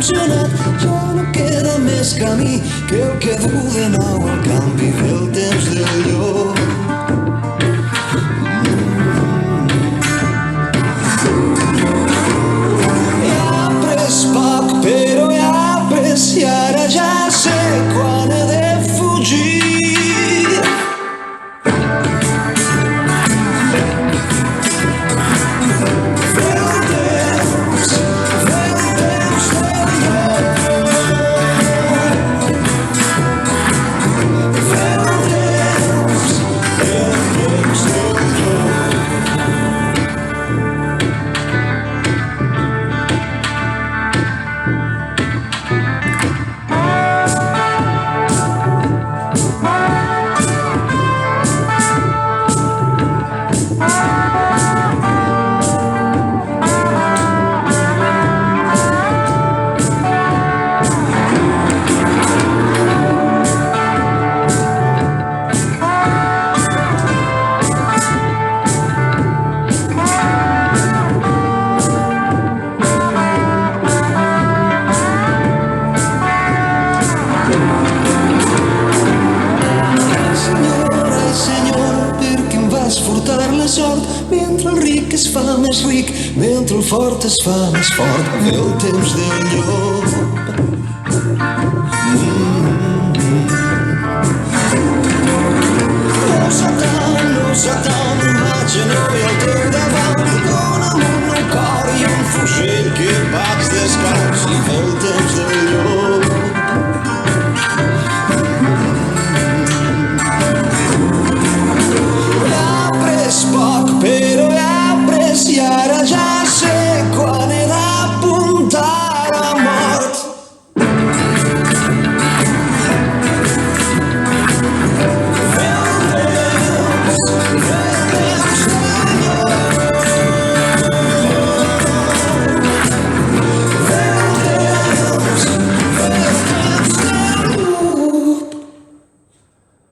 funcionat. Ja no queda més camí que el que du de nou el canvi del temps del llop. He après poc, però he après i ara ja sé quan he de fugir. Mentre el ric es fa més ric, mentre el fort es fa més fort, el temps del llop. Oh, Satan,